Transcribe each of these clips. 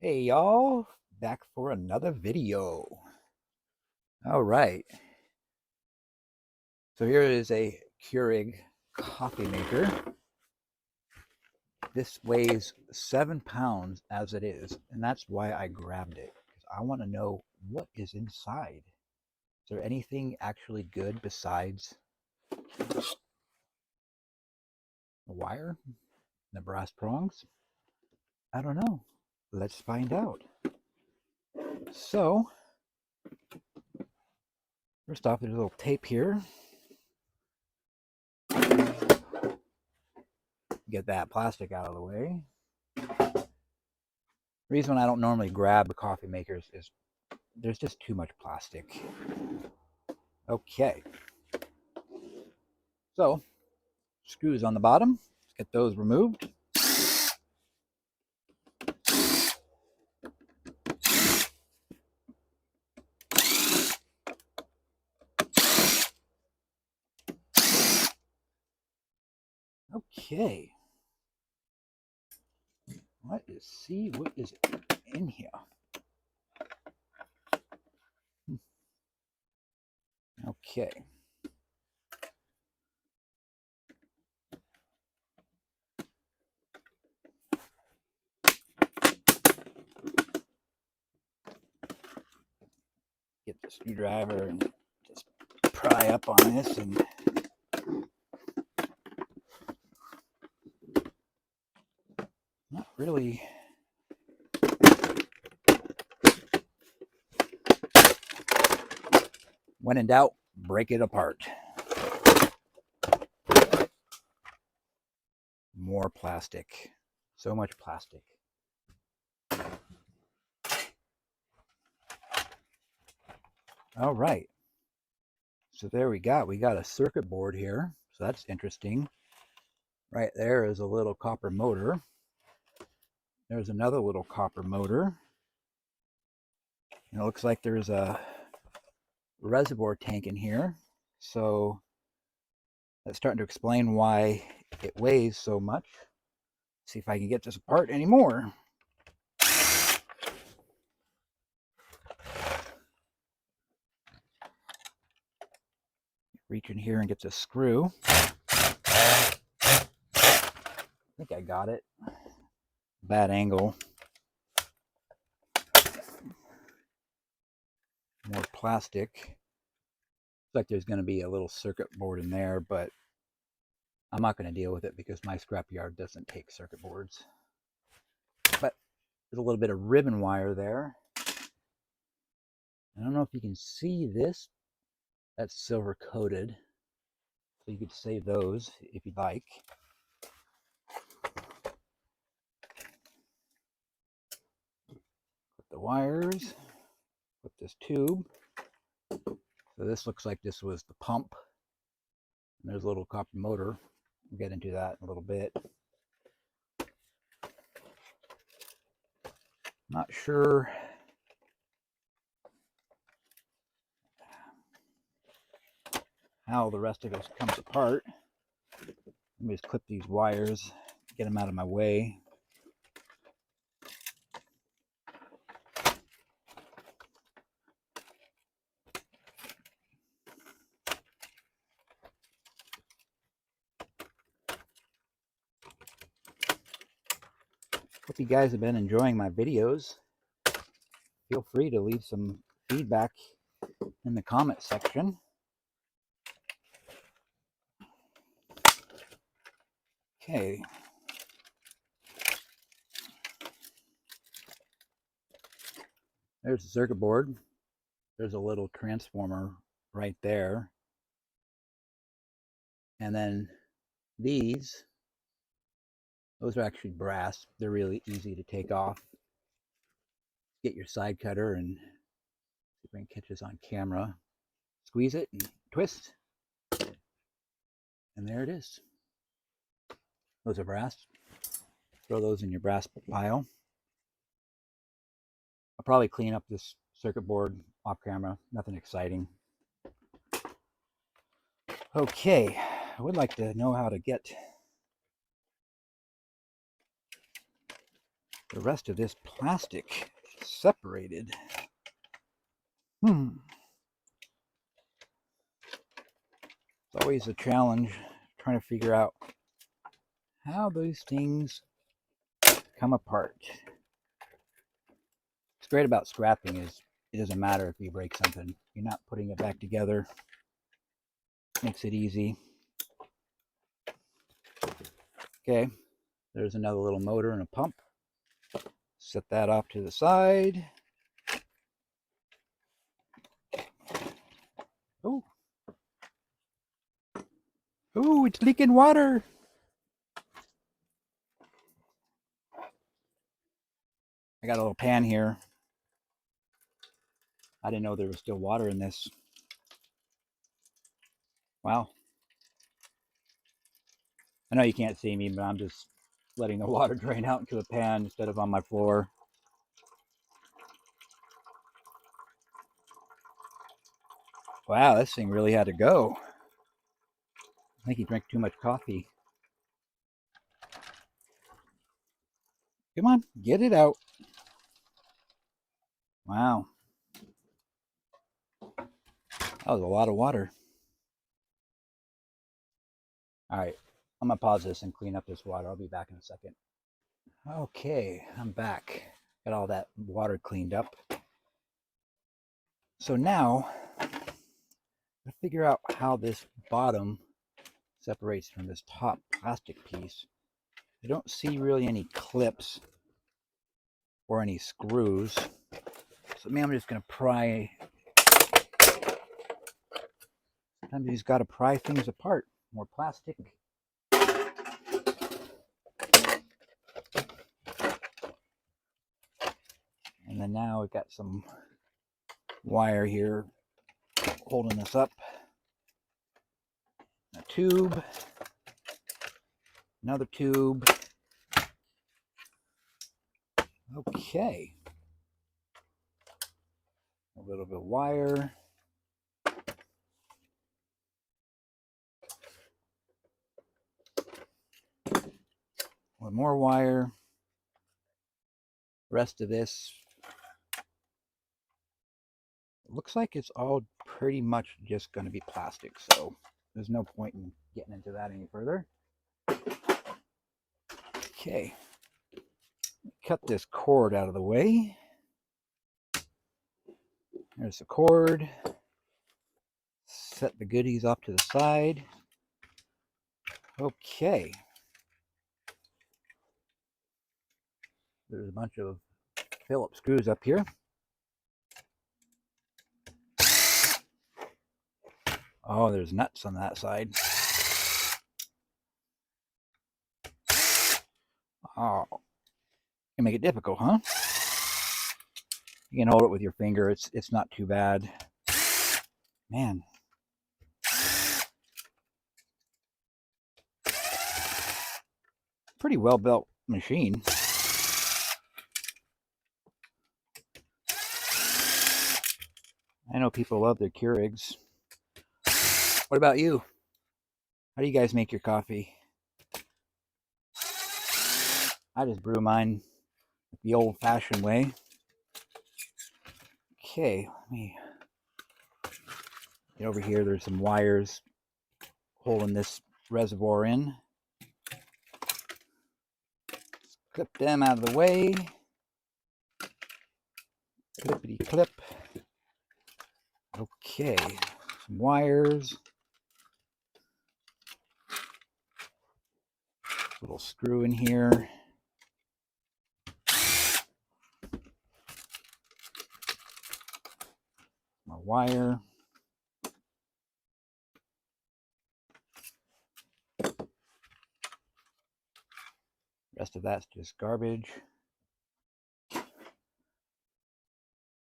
Hey y'all, back for another video. All right, so here is a Keurig coffee maker. This weighs 7 pounds as it is, and that's why I grabbed it, because I want to know what is inside. Is there anything actually good besides the wire, the brass prongs? I don't know. Let's find out. So, first off, there's a little tape here. Get that plastic out of the way. The reason I don't normally grab the coffee makers is there's just too much plastic. Okay, so screws on the bottom. Let's get those removed. Okay, let's see what is in here. Okay. Get the screwdriver and just pry up on this and not really. When in doubt, break it apart. More plastic. So much plastic. All right. So there we got a circuit board here. So that's interesting. Right there is a little copper motor. There's another little copper motor. And it looks like there's a reservoir tank in here. So that's starting to explain why it weighs so much. See if I can get this apart anymore. Reach in here and get the screw. I think I got it. Bad angle. More plastic. Looks like there's going to be a little circuit board in there, but I'm not going to deal with it because my scrapyard doesn't take circuit boards. But there's a little bit of ribbon wire there. I don't know if you can see this. That's silver coated. So you could save those if you'd like. Put the wires. Put this tube. So this looks like this was the pump. And there's a little copper motor. We'll get into that in a little bit. Not sure how the rest of this comes apart. Let me just clip these wires, get them out of my way. Hope you guys have been enjoying my videos. Feel free to leave some feedback in the comment section. Okay. There's the circuit board. There's a little transformer right there. And then these, those are actually brass. They're really easy to take off. Get your side cutter and see if I can catch this on camera. Squeeze it and twist. And there it is. Those are brass. Throw those in your brass pile. I'll probably clean up this circuit board off camera. Nothing exciting. Okay, I would like to know how to get the rest of this plastic separated. It's always a challenge trying to figure out how those things come apart. What's great about scrapping is it doesn't matter if you break something. You're not putting it back together. Makes it easy. Okay, there's another little motor and a pump. Set that off to the side. Oh, oh, it's leaking water. I got a little pan here. I didn't know there was still water in this. Wow. I know you can't see me, but I'm just letting the water drain out into a pan instead of on my floor. Wow, this thing really had to go. I think he drank too much coffee. Come on, get it out. Wow. That was a lot of water. All right, I'm gonna pause this and clean up this water. I'll be back in a second. Okay, I'm back. Got all that water cleaned up. So now, I figure out how this bottom separates from this top plastic piece. I don't see really any clips or any screws. So maybe I'm just gonna pry. Sometimes you just gotta pry things apart. More plastic. And then now we've got some wire here holding this up. A tube. Another tube. Okay. A little bit of wire. One more wire. Rest of this looks like it's all pretty much just going to be plastic, so there's no point in getting into that any further. Okay, cut this cord out of the way. There's the cord. Set the goodies off to the side. Okay. There's a bunch of Phillips screws up here. Oh, there's nuts on that side. Oh, you make it difficult, huh? You can hold it with your finger. It's not too bad. Man. Pretty well built machine. I know people love their Keurigs. What about you? How do you guys make your coffee? I just brew mine the old-fashioned way. Okay, let me get over here. There's some wires holding this reservoir in. Clip them out of the way. Clippity clip. Okay, some wires. Little screw in here. More wire. Rest of that's just garbage.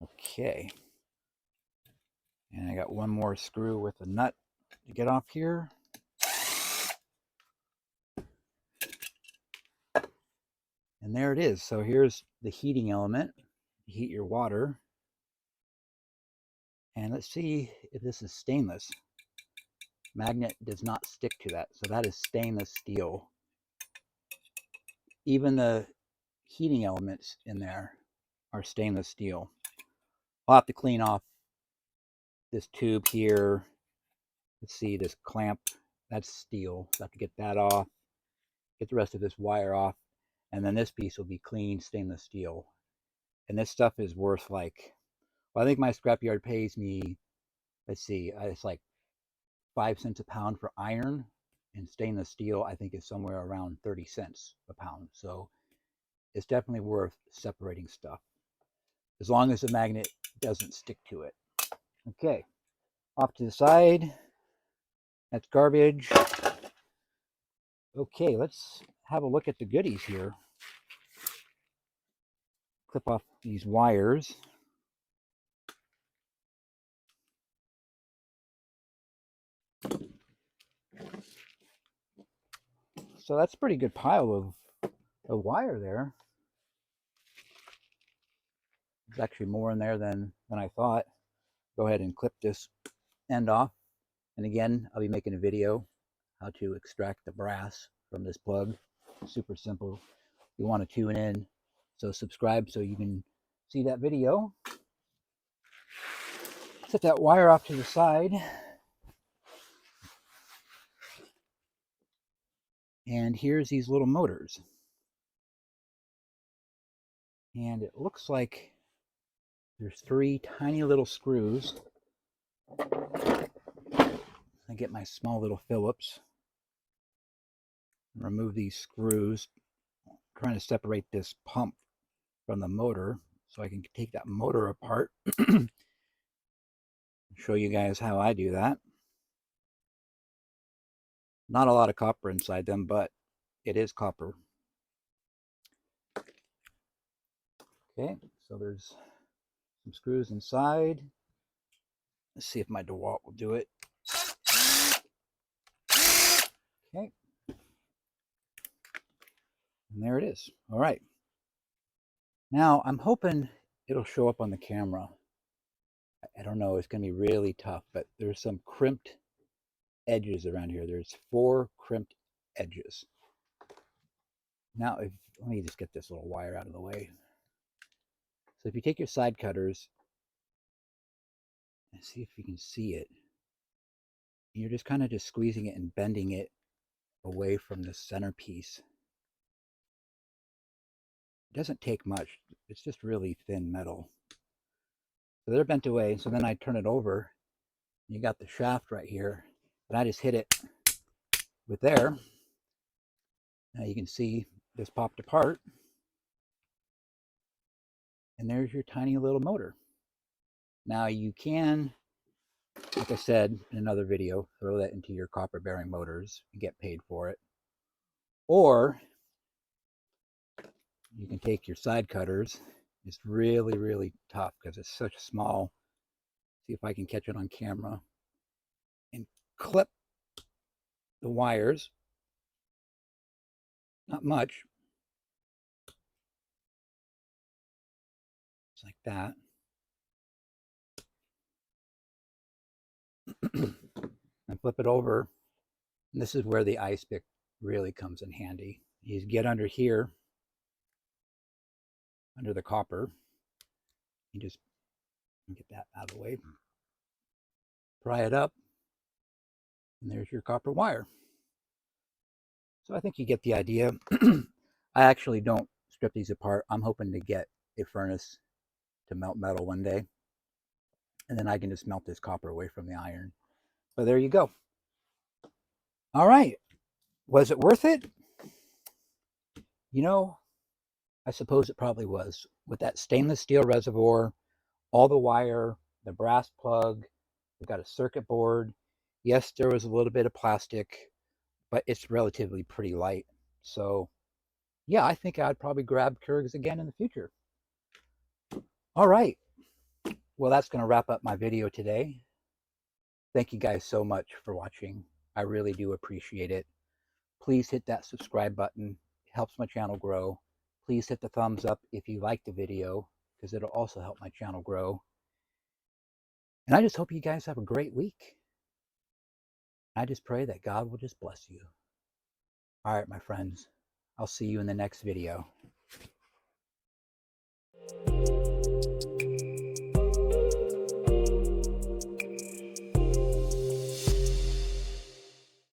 Okay. And I got one more screw with a nut to get off here. And there it is. So here's the heating element. Heat your water. And let's see if this is stainless. Magnet does not stick to that. So that is stainless steel. Even the heating elements in there are stainless steel. I'll have to clean off this tube here. Let's see, this clamp, that's steel. So I have to get that off, get the rest of this wire off, and then this piece will be clean stainless steel. And this stuff is worth like, well, I think my scrapyard pays me, let's see, it's like 5 cents a pound for iron, and stainless steel I think is somewhere around 30 cents a pound. So it's definitely worth separating stuff, as long as the magnet doesn't stick to it. Okay, off to the side. That's garbage. Okay, let's have a look at the goodies here. Clip off these wires. So that's a pretty good pile of wire there. There's actually more in there than I thought. Go ahead and clip this end off. And again, I'll be making a video how to extract the brass from this plug. Super simple. You want to tune in, so subscribe so you can see that video. Set that wire off to the side. And here's these little motors. And it looks like there's 3 tiny little screws. I get my small little Phillips. Remove these screws. I'm trying to separate this pump from the motor so I can take that motor apart. Show you guys how I do that. Not a lot of copper inside them, but it is copper. Okay, so there's some screws inside. Let's see if my DeWalt will do it. Okay. And there it is. All right. Now, I'm hoping it'll show up on the camera. I don't know, it's going to be really tough, but there's some crimped edges around here. There's 4 crimped edges. Now, let me just get this little wire out of the way. So if you take your side cutters and see if you can see it, you're just kind of just squeezing it and bending it away from the centerpiece. It doesn't take much. It's just really thin metal. So they're bent away. So then I turn it over. You got the shaft right here, but I just hit it with there. Now you can see this popped apart. And there's your tiny little motor. Now you can, like I said in another video, throw that into your copper bearing motors and get paid for it. Or you can take your side cutters. It's really, really tough because it's such a small. See if I can catch it on camera. And clip the wires. Not much. It's like that. And flip it over. And this is where the ice pick really comes in handy. You get under here, under the copper. You just get that out of the way. Pry it up. And there's your copper wire. So I think you get the idea. I actually don't strip these apart. I'm hoping to get a furnace to melt metal one day. And then I can just melt this copper away from the iron. But there you go. All right. Was it worth it? You know, I suppose it probably was. With that stainless steel reservoir, all the wire, the brass plug, we've got a circuit board. Yes, there was a little bit of plastic, but it's relatively pretty light. So yeah, I think I'd probably grab Keurigs again in the future. All right. Well, that's going to wrap up my video today. Thank you guys so much for watching. I really do appreciate it. Please hit that subscribe button. It helps my channel grow. Please hit the thumbs up if you like the video, because it'll also help my channel grow. And I just hope you guys have a great week. I just pray that God will just bless you. All right, my friends. I'll see you in the next video.